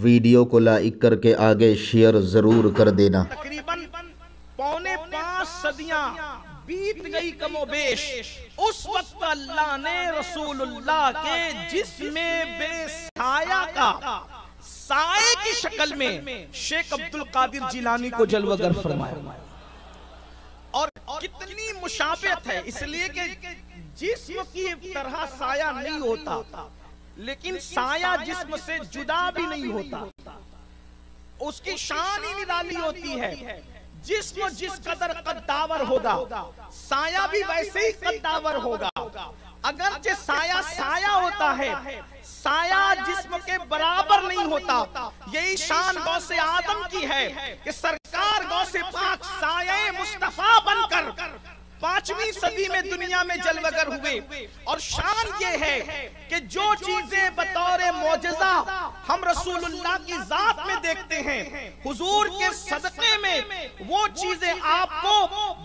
Video को like करके आगे शेयर जरूर कर देना। तकरीबन 4.25 सदियां बीत गई कमोबेश। उस वक्त अल्लाह ने रसूलुल्लाह के जिस्म बेसाया का साए की शक्ल में शेख अब्दुल कादिर जिलानी को जलवागर फरमाया। और कितनी मुशाबहत है, इसलिए कि जिस्म की तरह साया नहीं होता, लेकिन साया जिस्म से जुदा भी नहीं होता, उसकी शान ही निराली होती है। जिस्म जिस कदर कद्दावर होगा, साया भी वैसे ही कद्दावर होगा। अगरचे साया साया होता है, साया जिस्म के बराबर नहीं होता। यही शान गौसे आदम की है कि सरकार गौसे पाक साये मुस्तफा बनकर 5वीं सदी में दुनिया में जलवगर हुए। और शान ये है कि जो चीजें बतौर मौजज़ा हम रसूलुल्लाह की जात में देखते हैं, हुजूर के सदक़े में वो चीजें आपको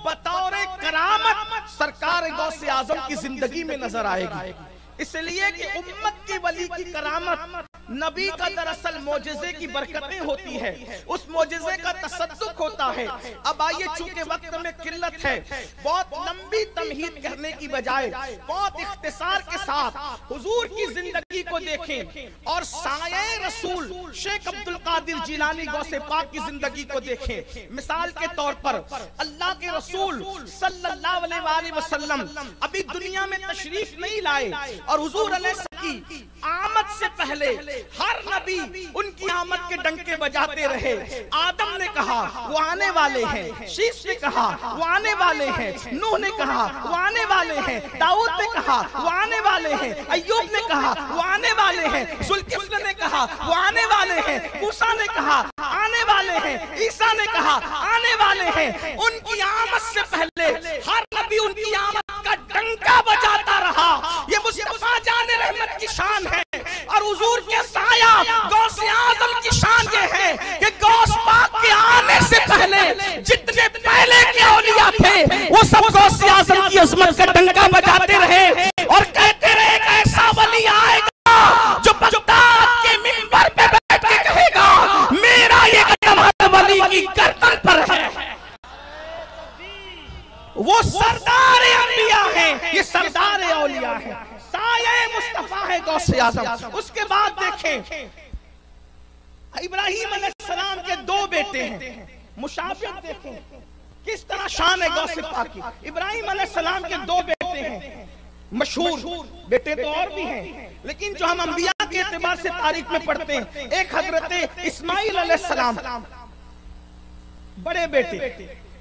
बतौर करामत सरकार गौसे आजम की जिंदगी में नजर आएगी। इसलिए कि उम्मत की वली की करामत नबी का दरअसल मौजज़े की बरकतें होती है, उस मौजज़े का तसद्दुक होता है। अब आइए, चूंकि वक्त में किल्लत है, बहुत लंबी तमहीद करने की बजाय बहुत इख्तिसार के साथ हुजूर की जिंदगी को देखें और साये रसूल शेख अब्दुल कादिर जिलानी गौसे पाक की जिंदगी को देखें। मिसाल के तौर पर अल्लाह के रसूल सल्लल्लाहु अलैहि वसल्लम अभी दुनिया में तशरीफ नहीं लाए, और हुजूर अलैहि की आमद से पहले हर नबी उनकी आमद के डंके बजाते रहे। आदम ने कहा वो आने वाले हैं, शीश ने कहा वो आने वाले हैं, नूह ने कहा वो आने वाले हैं, दाऊद ने कहा वो आने वाले हैं, अय्यूब ने कहा वो आने वाले हैं, जुल्किफ्ल ने कहा वो आने वाले हैं, मूसा ने कहा आने वाले हैं, ईसा ने कहा आने वाले हैं। उनकी आमद से पहले हर नबी उनकी आमद का डंका बजाता रहा। ये मुस्तफा जाने रहमत की शान है। और हुजूर के साया गौसे आजम की शान ये है कि गौस पाक के आने से पहले जितने पहले के औलिया थे वो सब गौसे आजम की अजमत का डंका बजाते रहे और कहते रहे एक ऐसा वली आएगा जो बगदाद के मिंबर पे बैठ के कहेगा मेरा ये कदम हर वली की गर्दन पर है। वो सरदार अंबिया है, ये सरदार औलिया है, साये मुस्तफा है गौसे आज़म। उसके बाद देखें इब्राहिम अलैहिस्सलाम के 2 बेटे हैं, मुशाबिहत देखें किस तरह शान है गौसे पाक की। इब्राहिम अलैहिस्सलाम के 2 बेटे हैं, मशहूर बेटे तो और भी हैं, लेकिन जो हम अंबिया के एतबार से तारीख में पढ़ते हैं, एक हजरत इस्माइल अलैहिस्सलाम बड़े बेटे,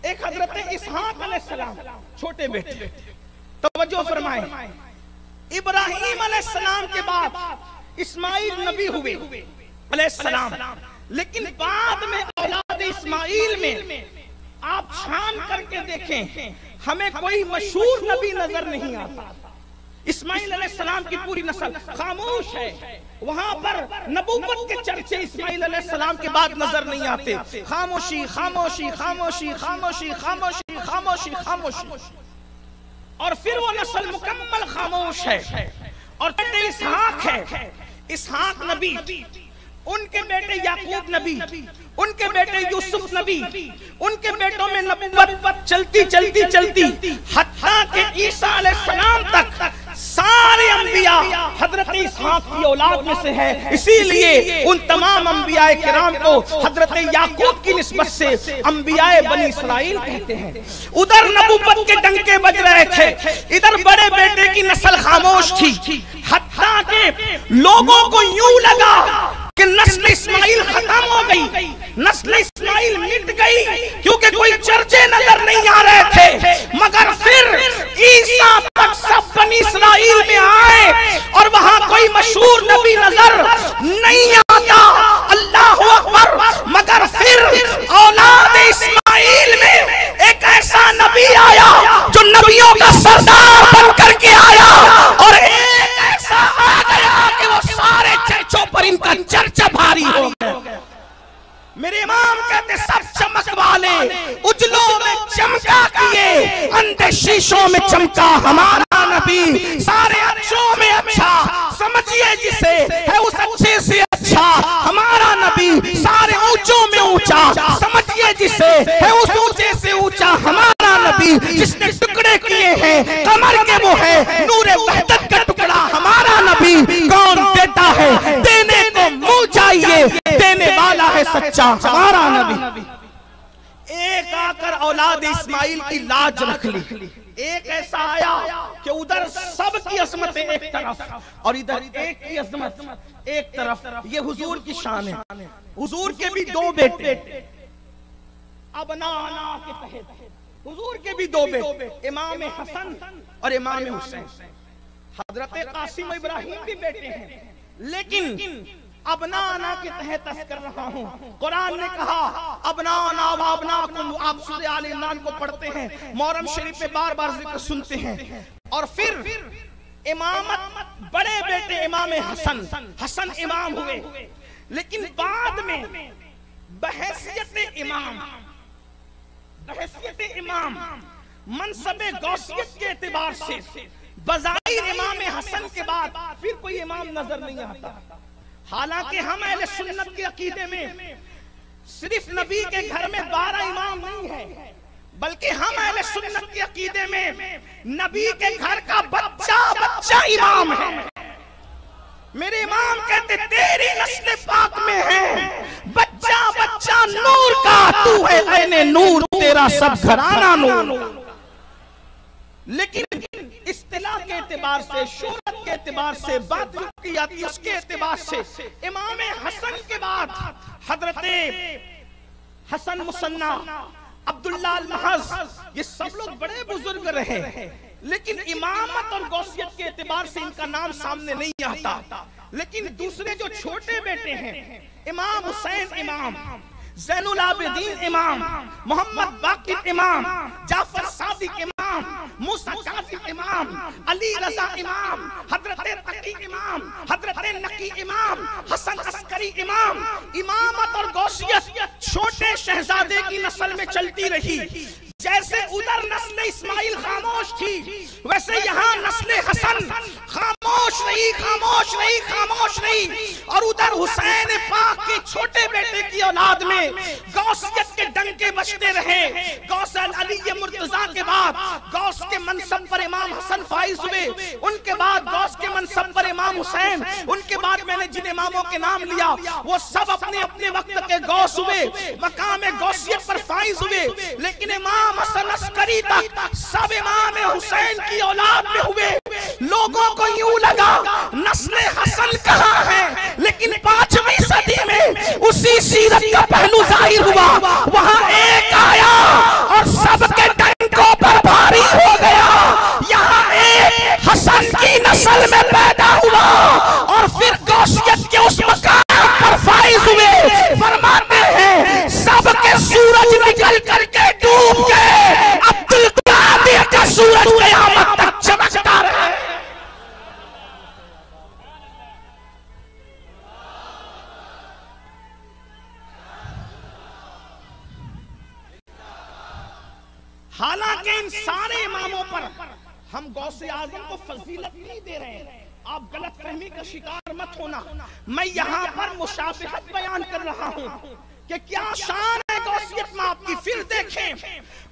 एक हजरत इसहाक अलैहिस्सलाम छोटे बेटे। तवज्जो फरमाएं, इब्राहिम अलैहिस्सलाम के बाद इस्माइल नबी हुए अलैहिस्सलाम, लेकिन बाद में औलाद इस्माइल में आप छान करके देखें हमें कोई मशहूर नबी नजर नहीं आता। इस्माइल अलैहिस्सलाम की पूरी नस्ल खामोश है, वहां पर नबूवत के चर्चे इस्माइल अलैहिस्सलाम के बाद नजर नहीं आते। खामोशी खामोशी खामोशी खामोशी खामोशी खामोशी खामोशी, और फिर वो नस्ल मुकम्मल खामोश है। और बेटे इसहाक है, इसहाक नबी, उनके बेटे याकूब नबी, उनके बेटे यूसुफ नबी, उनके बेटों में नबूवत चलती चलती चलती हत्ता के ईसा अलैहिस्सलाम तक सारे अंबिया हजरत इसहाक की औलाद में से है। इसीलिए उन तमाम अंबिया किराम को हजरत याकूब की निस्बत से अंबिया बनी इस्राइल कहते हैं। उधर नबूवत के डंके बज रहे थे, इधर बड़े बेटे की नस्ल खामोश थी। हत्ता के लोगों को यूं लगा कि नस्ल इस्माइल खत्म हो गई, नस्ल इस्माइल मिट गई, क्योंकि कोई चर्चे नजर नहीं आ रहे थे। मगर फिर ईसा तक सब बनी इस्राइल में आए और वहां कोई मशहूर नबी नजर नहीं आता। अल्लाहु अकबर। मगर फिर औलाद इस्माइल में एक ऐसा नबी आया जो नबियों का सरदार बनकर के आया, और एक ऐसा आ गया कि वो सारे चर्चों पर इनका चर्चा भारी हो गया। मेरे इमाम कहते सब चमक वाले उजलों में चमका किए, अंधे शीशों में चमका हमारा नबी। सारे अच्छों में अच्छा समझिए जिसे है उस अच्छे से अच्छा हमारा नबी। नबी सारे ऊंचों में ऊंचा, समझिए जिसे है उस ऊंचे से ऊंचा हमारा नबी, जिसने टुकड़े किए हैं कमर के वो है नूरे वहदत का टुकड़ा हमारा नबी। कौन देता है, देने को मुंह चाहिए, देने वाला है सच्चा हमारा नबी। एक आकर औलाद इस्माइल की लाज रख ली। एक ऐसा आया कि उधर सब की अजमत एक तरफ और इधर एक की अजमत एक तरफ। ये हुजूर की शान है। हुजूर के भी दो बेटे, अबना के तहत हुजूर के भी दो बेटे, इमाम हसन और इमाम हुसैन। हजरत कासिम इब्राहिम भी बेटे हैं, लेकिन अबना के तहत कर रहा हूँ। कुरान ने कहा अबना आप सूरह आल इमरान को पढ़ते हैं, मुहर्रम शरीफ में बार बार जिक्र सुनते हैं। और फिर इमामत बड़े बेटे इमाम हसन इमाम हुए, लेकिन बाद में बहैसियत इमाम मनसबे गौसियत के एतबार से बज़ाहिर इमाम हसन के बाद फिर कोई इमाम नजर नहीं आता। हालांकि हम अहले सुन्नत के अकीदे में सिर्फ नबी के घर में 12 इमाम नहीं है, बल्कि हम अहले सुन्नत के अकीदे में नबी के घर का बच्चा बच्चा इमाम है। मेरे इमाम कहते तेरी नस्ल पाक में है बच्चा बच्चा नूर का, तू है ऐने नूर, तेरा सब घराना नूर। लेकिन इस्तिलाह के एतबार से, शोहरत के एतबार से, बात की जाती है उसके एतबार से इमाम हसन के बाद हजरते हसन मुसन्ना, अब्दुल्ला अल-महज, ये सब लोग बड़े बुजुर्ग रहे, लेकिन इमामत और गौसियत के एतबार से इनका नाम सामने नहीं आता। लेकिन दूसरे जो छोटे बेटे हैं, इमाम हुसैन इमाम, ज़ैनुल आबिदीन इमाम, मोहम्मद बाकिर इमाम, जाफर सादिक इमाम, मूसा कासिम इमाम, अली रजा इमाम, हजरत तकी इमाम, हजरत नकी इमाम, हसन अस्करी इमाम। इमामत और गौसियत छोटे शहजादे की नस्ल में चलती रही। जैसे उधर नस्ल इस्माइल खामोश थी, वैसे यहाँ नस्ल हसन खामोश रही। और उधर हुसैन पाक के छोटे बेटे की औलाद में गौसियत के डंके बजते रहे। गौस अली मुर्तजा के बाद गौस के मनसब पर इमाम हसन फाइज हुए, उनके बाद गौस के मनसब पर इमाम हुसैन, उनके बाद मैंने जिन इमामों के नाम लिया वो सब अपने अपने वक्त के गौस हुए, मकाम गौसियत पर फाइज हुए। लेकिन इमाम हसन अस्करी तक सब इमाम हुसैन की औलाद में हुए। लोगों को यूं लगा नस्ल हसन कहाँ है, लेकिन 5वीं सदी में उसी सीरत का पहलू जाहिर हुआ। वहां एक आया और सबके डंकों पर भारी हो गया। यहाँ एक हसन की नस्ल में पैदा हुआ और फिर गौसियत के उस मकाम पर फाइज हुए। फरमाते हैं सबके सूरज निकल करके डूब गए, अब्दुल कादिर का सूरज क़यामत तक चमकता रहे। हालांकि इन सारे इमामों पर हम गौसे आजम को फजीलत नहीं दे रहे हैं, आप गलत फहमी का शिकार मत होना। मैं यहाँ पर मुशाबिहत बयान कर रहा हूँ कि क्या शान है गौसियत में आपकी। फिर देखें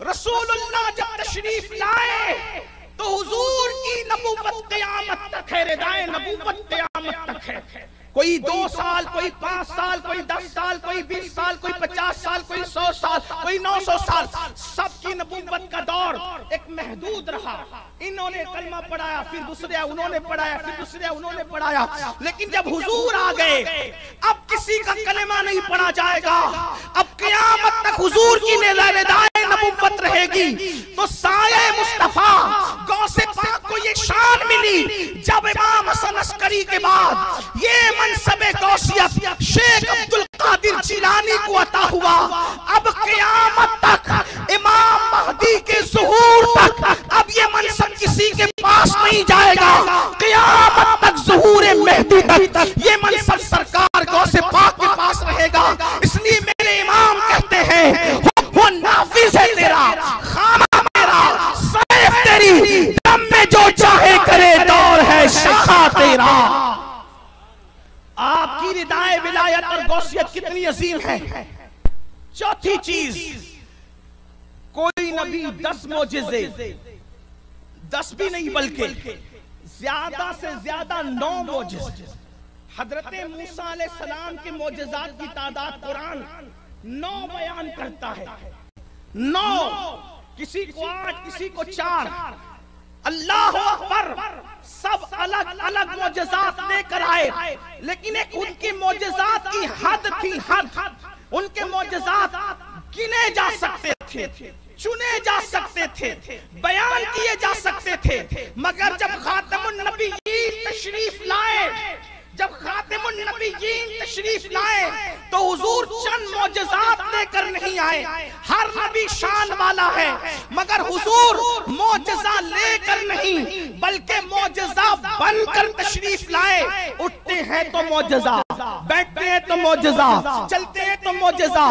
रसूलुल्लाह जब तशरीफ लाए तो हुजूर की नबूवत क़यामत तक है, रिदाए नबूवत क़यामत तक है। कोई 2 साल, कोई 5 साल, कोई 10 साल, कोई 20 साल, कोई 50 साल, कोई 100 साल, कोई 900 साल, सबकी नबूवत का दौर एक महदूद रहा। इन्होंने कलमा पढ़ाया, फिर दूसरे उन्होंने पढ़ाया, फिर दूसरे उन्होंने पढ़ाया। लेकिन जब हुजूर आ गए अब किसी का कलमा नहीं पढ़ा जाएगा। अब क़यामत तक हुजूर की निदाए नबूवत रहेगी। तो साये मुस्तफा गौसे पाक को ये शान मिली जब इमाम हसन अस्करी के बाद ये मनसबे गौसियत शेख अब्दुल कादिर जिलानी को अता हुआ। अब क़यामत तक इमाम महदी के ज़ुहूर तक अब ये मनसब किसी के पास नहीं जाएगा। क़यामत तक ज़ुहूर मेहदी तक ये मनसब सरकार गौसे पाक के पास रहेगा। इसलिए मेरे इमाम कहते हैं वो नाफिज है तेरा, खामा मेरा, सैफ तेरी, दम में जो चाहे करे, दौर है शाखा तेरा। आपकी रिदाए विलायत और गौसियत कितनी कितनी अजीम है। चौथी चीज, कोई नबी 10 मोजिज़े, 10 भी नहीं बल्कि ज्यादा से ज्यादा 9 मोजिज़े। हजरत मूसा अलैहिस्सलाम के मोजिज़ात की तादाद कुरान 9 बयान करता है। 9, किसी को 8, किसी को 4। अल्लाह अकबर, सब अलग अलग मोजिज़ात लेकर आए, लेकिन एक उनके मोजिज़ात की हद थी, हद। उनके मोजिज़ात गिने जा सकते थे, चुने जा सकते थे, बयान किए जा सकते थे। मगर जब खातमुन नबीयीन तशरीफ लाए, जब खातिमुन नबीयीन तशरीफ लाए, तो हुजूर चंद मोजिज़ात लेकर नहीं आए। हर नबी शान वाला है, मगर हुजूर मोजिज़ा लेकर नहीं बल्कि मोजिज़ा बनकर तशरीफ लाए। उठते हैं तो मोजिज़ा, बैठते हैं तो मोजिज़ा, चलते हैं तो मोजिज़ा,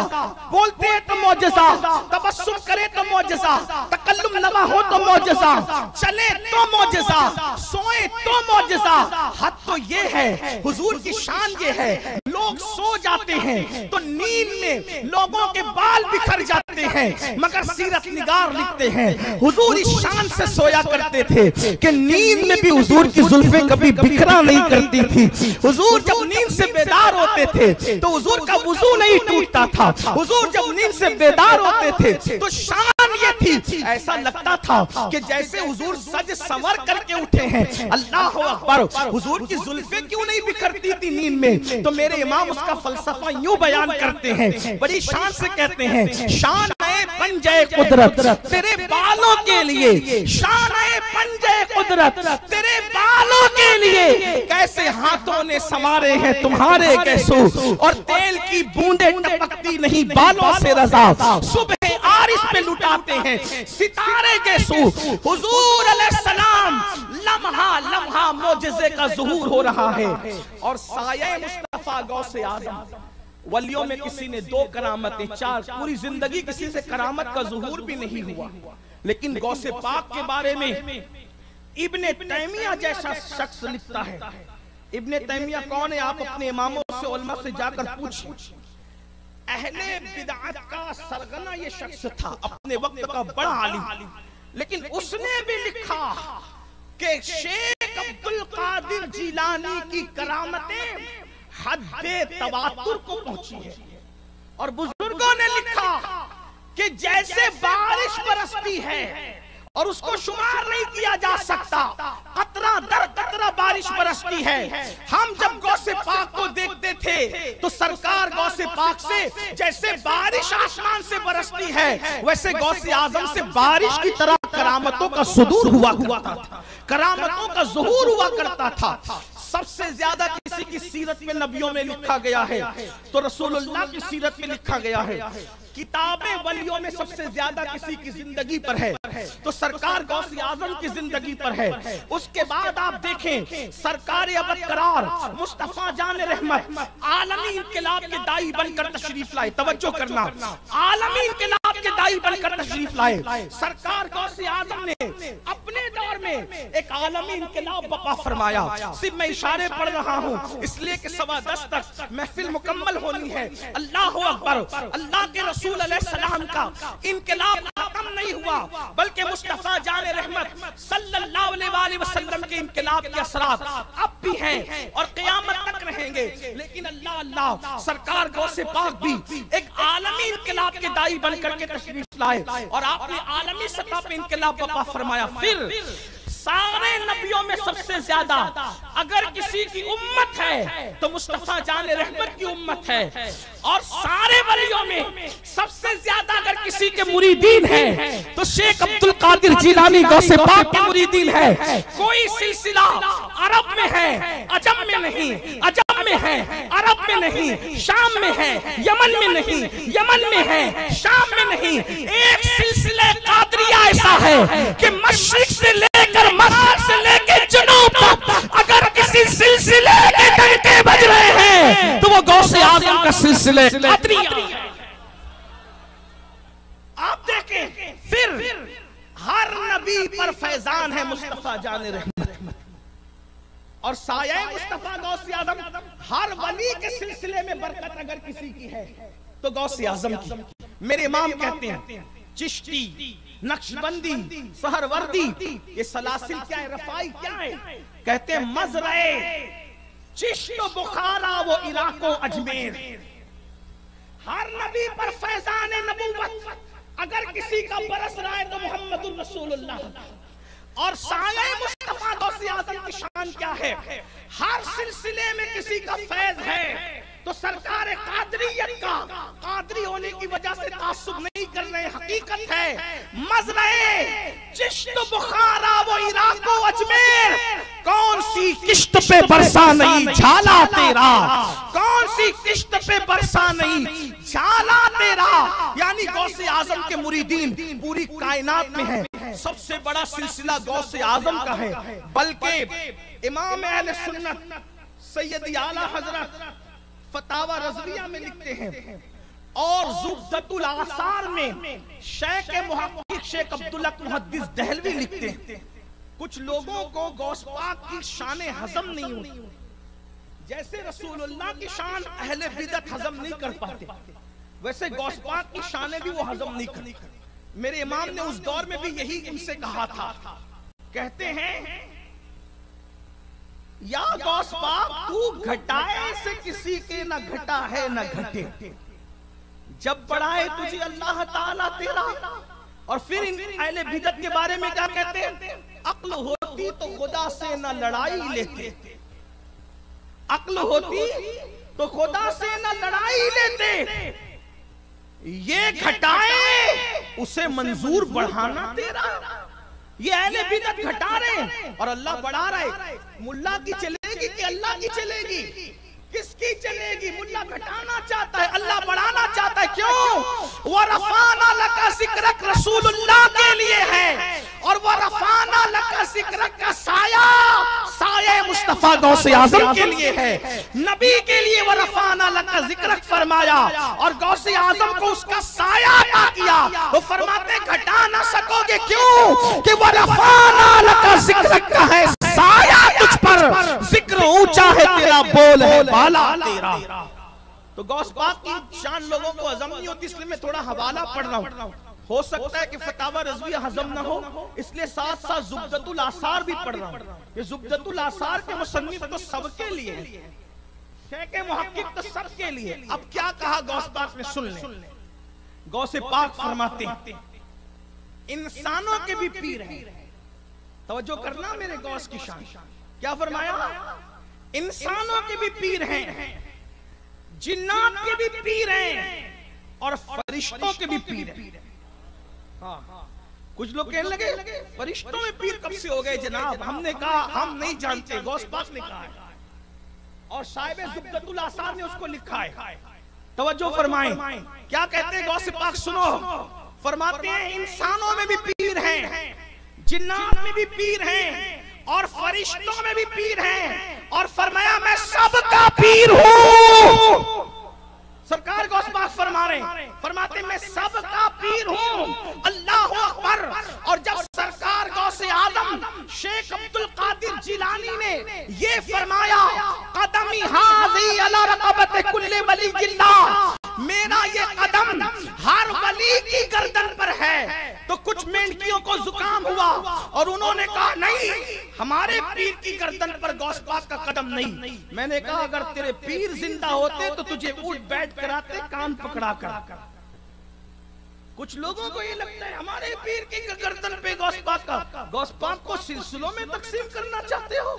बोलते हैं तो मोजिज़ा, तबस्सुम करे तो मोजिज़ा, तकल्लुम लवा हो तो मोजिज़ा, चले तो मोजिज़ा, सोए तो मोजिज़ा। हद तो ये है, हुजूर की शान ये है, लोग सो जाते हैं तो नींद में लोगों के बाल बिखर जाते हैं, मगर सीरत निगार लिखते हैं हुजूर इस शान से सोया करते थे कि नींद में भी हुजूर की जुल्फें कभी बिखरा नहीं करती थी। हुजूर जब नींद से बेदार होते थे तो हुजूर का वुजू नहीं टूटता था। हुजूर जब नींद से बेदार होते थे तो शान ये थी, ऐसा लगता था कि जैसे हुजूर सज संवर करके उठे हैं। अल्लाह अकबर, हुजूर की जुल्फें क्यों नहीं बिखरती थी नींद में? तो मेरे इमाम उसका फलसफा यूं बयान करते हैं, बड़ी शान से कहते हैं, शान है पंजे कुदरत तेरे बालों के लिए, शान है पंजे कुदरत तेरे बालों के लिए, कैसे हाथों ने संवारे हैं तुम्हारे कैसो, और तेल की बूंदे टपकती नहीं बालों से रज़ा, सुबह आरिश पे लुटाते हैं सितारे कैसो। हुजूर अलैहिस्सलाम लम्हा लम्हा मोजिज़े का ज़ुहूर हो रहा है। और साये मुस्तफा गौसे आज़म, वलियों में किसी ने 2 करामतें, 4, पूरी जिंदगी किसी से करामत का ज़ुहूर भी नहीं हुआ, लेकिन गौसे पाक के बारे में इब्ने तैमिया जैसा शख्स लिखता है। इब्ने तैमिया कौन है? आप अपने इमामों से, उलमा से जाकर पूछिए। अहले बिदअत का सरगना ये शख्स था, अपने वक्त का बड़ा आलिम, लेकिन उसने भी लिखा कि शेख अब्दुल कादिर जिलानी की करामतें हद्दे तवातुर को पहुंची है। और बुजुर्गों ने लिखा कि जैसे बारिश बरसती है और उसको शुमार नहीं किया जा सकता, कतरा दर कतरा बारिश बरसती है। हम जब गौसे पाक को देखते थे तो सरकार गौसे पाक से जैसे बारिश आसमान से बरसती है, वैसे गौसे आजम से बारिश की तरह करामतों का सुदूर हुआ करता था, करामतों का ज़ुहूर हुआ करता था। सबसे ज्यादा किसी की सीरत में नबियों में लिखा गया है तो रसूलुल्लाह की सीरत में लिखा गया है। किताबें वलियों में सबसे ज्यादा किसी की जिंदगी पर है तो सरकार गौसे आजम की जिंदगी पर है। उसके बाद आप देखें सरकार अबद करार मुस्तफा जान रहमत आलमी इनकलाब के दाई बनकर तशरीफ लाए। तवज्जो करना, आलमी इनकलाब के दाई बनकर तशरीफ लाए। सरकार गौसे आजम ने अपने दौर में एक आलमी इनकलाब बर्पा फरमाया। सिर्फ मैं इशारे पढ़ रहा हूँ इसलिए कि 10:15 तक महफिल मुकम्मल होनी है। अल्लाह अकबर, अल्लाह के रसूल अलैहिस्सलाम का इनकलाब खत्म नहीं हुआ, बल्कि मुस्तफा जान रहमत सल्लल्लाहु अलैहि वसल्लम के इनकलाब के असरात अब भी हैं और क़यामत तक रहेंगे। लेकिन अल्लाह अल्लाह, सरकार गौसे पाक भी एक आलमी इनकलाब के दाई बनकर के तशरीफ लाए और आपने आलमी सतह पे इनकलाब बर्पा फरमाया। फिर सारे नबियों में सबसे ज्यादा अगर किसी की उम्मत है तो मुस्तफा जान रहमत की उम्मत है, और सारे वलियों में सबसे ज्यादा अगर किसी के मुरीदीन है तो शेख अब्दुल कादिर जिलानी गौसे पाक के मुरीदीन है। कोई सिलसिला अरब में है, अजम में नहीं, अजम में है, अरब में नहीं, शाम में है, यमन में नहीं, यमन में है, शाम में नहीं। एक सिलसिला कादरिया ऐसा है कि मशरिक से लेकर मगरिब से लेकर जुनूब तक अगर किसी सिलसिले के डंके बज रहे हैं तो वो गौसे आज़म का सिलसिला कादरिया। आप देखें फिर हर नबी पर फैजान है मुस्तफा जान रहमत। और साया मुस्तफा गौसे आजम, हर वली के सिलसिले में बरकत अगर किसी की है तो गौसे आजम की। मेरे इमाम कहते हैं चिश्ती, नक्शबंदी, सहरवर्दी, ये सलासिल क्या है, रफाई क्या है? कहते हैं मजरे चिश्त बुखारा वो इराको अजमेर। हर नबी पर फैजान नबूवत अगर किसी का बरस रहा है तो मोहम्मदुर रसूलुल्लाह। और साया मुस्तफा गौसे आजम की शान क्या है? हर सिलसिले में किसी का फैज है तो सरकार कादरियत का, कादरी होने की वजह से तासुब नहीं कर रहे, हकीकत है मजरे चिश्त बुखारा वो इराको अजमेर। कौन सी किश्त पे बरसा नहीं झाला तेरा, कौन सी किश्त पे बरसा नहीं झाला तेरा। यानी गौसे आजम के मुरीदीन पूरी कायनात में है। सबसे बड़ा सिलसिला गौसे आजम का है। बल्कि इमाम अहले सुन्नत सैयद आला हजरत फतावा रज़विया में लिखते हैं और ज़ुब्दतुल आसार में शेख मुहक्किक शेख अब्दुल हक मुहद्दिस दहलवी लिखते हैं कुछ लोगों को गौस पाक की शान हजम नहीं होती। जैसे रसूलुल्लाह की शान अहले बिदअत हजम नहीं कर पाते, वैसे गौस पाक की शान भी वो हजम नहीं करते। मेरे इमाम ने उस दौर में भी यही इनसे कहा था। कहते हैं या गौस पाक तू घटाए से किसी के न घटा है न घटे, जब बढ़ाए तुझे अल्लाह ताला तेरा। और फिर इन अहले बिदअत के बारे में क्या कहते हैं? अक्ल होती तो खुदा से न लड़ाई लेते, अक्ल होती तो खुदा से न लड़ाई लेते। ये घटाए उसे मंजूर बढ़ाना तेरा। ये अहले बिदअत घटा रहे हैं और अल्लाह बढ़ा रहा है। मुल्ला की चलेगी कि अल्लाह की चलेगी? किसकी चलेगी? मुल्ला घटाना चाहता है, अल्लाह बढ़ाना चाहता है। क्यों? वो रफाना लका जिक्रक रसूलुल्लाह के लिए है और वो रफाना लका जिक्रक का साया साये मुस्तफा गौसे आजम के लिए है। नबी के लिए वो रफाना लका जिक्रक फरमाया और गौसे आजम को उसका साया अता किया। वो फरमाते घटा ना सकोगे, क्यों? कि वो रफाना लका जिक्रक का है साया तुझ पर, जिक्र ऊंचा है तेरा, बोल है बाला तेरा। तो गौस पाक की शान लोगों को हजम नहीं होती, इसलिए मैं थोड़ा हवाला पढ़ रहा हूँ। हो सकता है कि फतावा रज़विया हजम ना हो, इसलिए साथ साथ ज़ुब्दतुल आसार भी पढ़ रहा हूँ। ये ज़ुब्दतुल आसार के मुसन्निफ तो सबके लिए, शेख मुहक्किक तो सबके लिए। अब क्या कहा गौस पाक ने, सुन ले। गौसे पाक फरमाते हैं इंसानों के भी पीर हैं। तवज्जो करना मेरे गौस की शान। क्या फरमाया? इंसानों के भी पीर हैं, जिन्नात के भी पीर हैं और फरिश्तों के भी पीर हैं। हाँ, कुछ लोग कहने लगे फरिश्तों में पीर कब से हो गए जनाब? हमने कहा हम नहीं जानते, गौस पाक ने कहा है और साहिब ज़ुब्दतुल आसार ने उसको लिखा है। तवज्जो फरमाएं, क्या कहते हैं गौस पाक? सुनो, फरमाते हैं इंसानों में भी पीर हैं, जिन्नात में भी पीर हैं और फरिश्तों में भी पीर हैं। और फरमाया मैं सबका पीर हूँ। सरकार गौस पाक फरमा रहे, फरमाते मैं सबका पीर हूँ। अल्लाह अकबर। और जब सरकार गौसे आजम शेख अब्दुल कादिर जिलानी ने ये फरमाया कदमी हाज़ी अला रक़बत कुल्ले वली जिल्लाह, मेरा ये कदम हर वली की गर्दन पर है। तो कुछ मेंढकियों को जुकाम हुआ और उन्होंने कहा नहीं, हमारे पीर की गर्दन पर गौस पाक का कदम नहीं। मैंने कहा अगर तेरे पीर जिंदा होते तो तुझे उठ बैठ कराते, कान पकड़ा कर। कुछ लोगों को ये लगता है हमारे पीर की गर्दन पे गौस पाक का। गौस पाक को सिलसिलों में तकसीम करना चाहते हो,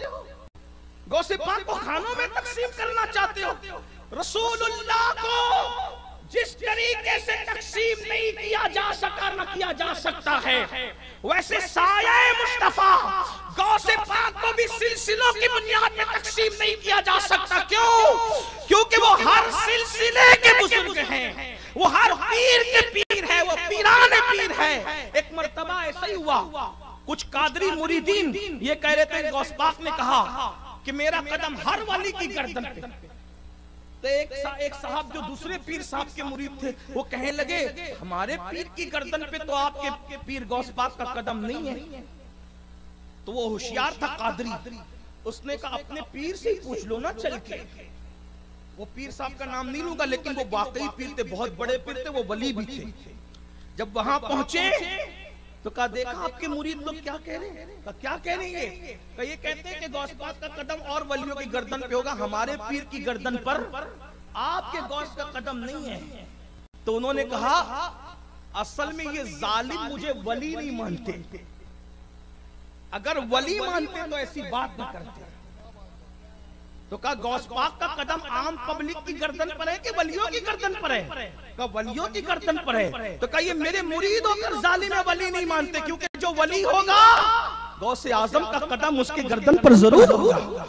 गौसे पाक को खानों में तकसीम करना चाहते हो। रसूलुल्लाह को जिस तरीके से तकसीम नहीं किया जा सका न किया जा सकता है, वैसे साया मुस्तफा गौसे पाक को भी सिलसिलों की बुनियाद में तकसीम नहीं किया जा सकता। क्यों? क्योंकि वो हर सिलसिले के बुजुर्ग हैं, वो हर पीर के पीर है, वो पीराने पीर है। एक मर्तबा ऐसा ही हुआ, कुछ कादरी मुरीदीन ये कह रहे थे गौस पाक ने कहा कि मेरा कदम हर वाली की गर्दन पे। तो एक साहब जो दूसरे पीर साहब के मुरीद थे वो कहने लगे हमारे पीर की गर्दन पे तो आपके पीर गौस पाक का कदम नहीं है। तो वो होशियार था कादरी, उसने कहा अपने पीर से ही पूछ लो ना चल के। वो पीर साहब का नाम नहीं लूंगा, लेकिन वो वाकई पीर थे, बहुत बड़े पीर थे, वो वली भी थे। जब वहां पहुंचे तो कहा देखा आपके मुरीद लोग क्या कह रहे हैं? कहा क्या कह रहे हैं? कहा ये कहते हैं कि गौस पाक का कदम और वलियों की गर्दन पे होगा, हमारे पीर की गर्दन पर आपके गौस का कदम नहीं है। तो उन्होंने कहा असल में ये जालिम मुझे वली नहीं मानते, अगर वली मानते तो ऐसी बात न करते। तो कहा गौस पाक का कदम आम पब्लिक की गर्दन पर है कि वलियों की गर्दन पर है? कहा वलियों की गर्दन पर है। तो कहा ये मेरे मुरीद होकर जालिम वली नहीं मानते, क्योंकि जो वली होगा गौसे आजम का कदम उसके गर्दन पर जरूर होगा।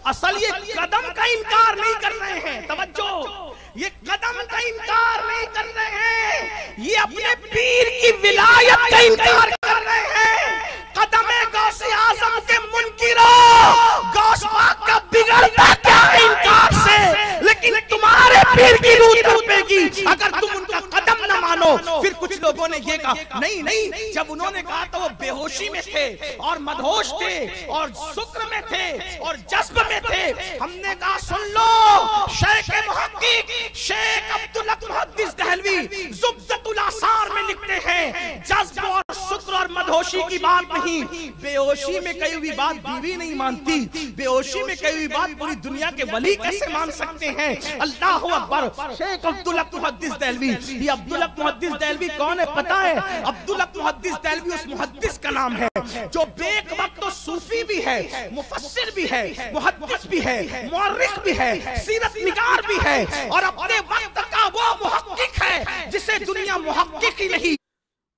असल ये कदम का इनकार नहीं कर रहे हैं, तवज्जो, ये कदम का इनकार नहीं कर रहे हैं, ये अपने पीर की विलायत का इनकार कर रहे हैं। कदम गौसे आजम के मुनकिरो, गौस पाक का बिगड़ता क्या इनकार से, लेकिन तुम्हारे पीर की रूह तड़पेगी अगर तुम उनका कदम न मानो। फिर कुछ लोगों ने ये कहा नहीं नहीं, जब उन्होंने कहा तो वो बेहोशी में थे और मदहोश थे और शुक्र में थे और जज्ब में थे। हमने कहा सुन लो, शेख मुहक्किक शेख अब्दुल हक मुहद्दिस दहलवी ज़ुब्दतुल आसार में लिखते हैं जज्ब और शुक्र और मदहोशी की बात नहीं, बेहोशी में कही हुई बात बीवी नहीं मानती, बेहोशी में कही हुई बात पूरी दुनिया के वली कैसे मान सकते हैं? अल्लाह अकबर। शेख अब्दुल हक मुहद्दिस दहलवी, ये अब्दुल हक मुहद्दिस दहलवी कौन है पता है? अब्दुल हक मुहद्दिस दहलवी उस मुहद्दिस का नाम है जो बेक वक्त तो सूफी भी है, मुफस्सिर भी है, मुहद्दिस भी है, मुअर्रिख भी है, सीरत निगार भी है और अपने वक्त का वो मुहक्किक है जिसे दुनिया मुहक्किक ही नहीं।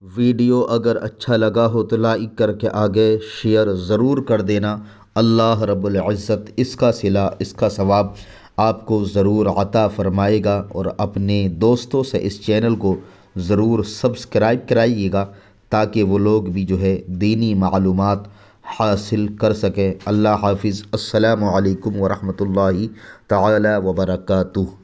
वीडियो अगर अच्छा लगा हो तो लाइक करके आगे शेयर ज़रूर कर देना। अल्लाह रब्बुल इज़्ज़त इसका सिला, इसका सवाब आपको ज़रूर अता फ़रमाएगा। और अपने दोस्तों से इस चैनल को ज़रूर सब्सक्राइब कराइएगा ताकि वो लोग भी जो है दीनी मालूमात हासिल कर सकें। अल्लाह हाफिज़। अस्सलामु अलैकुम व रहमतुल्लाहि तआला व बरकातुहू।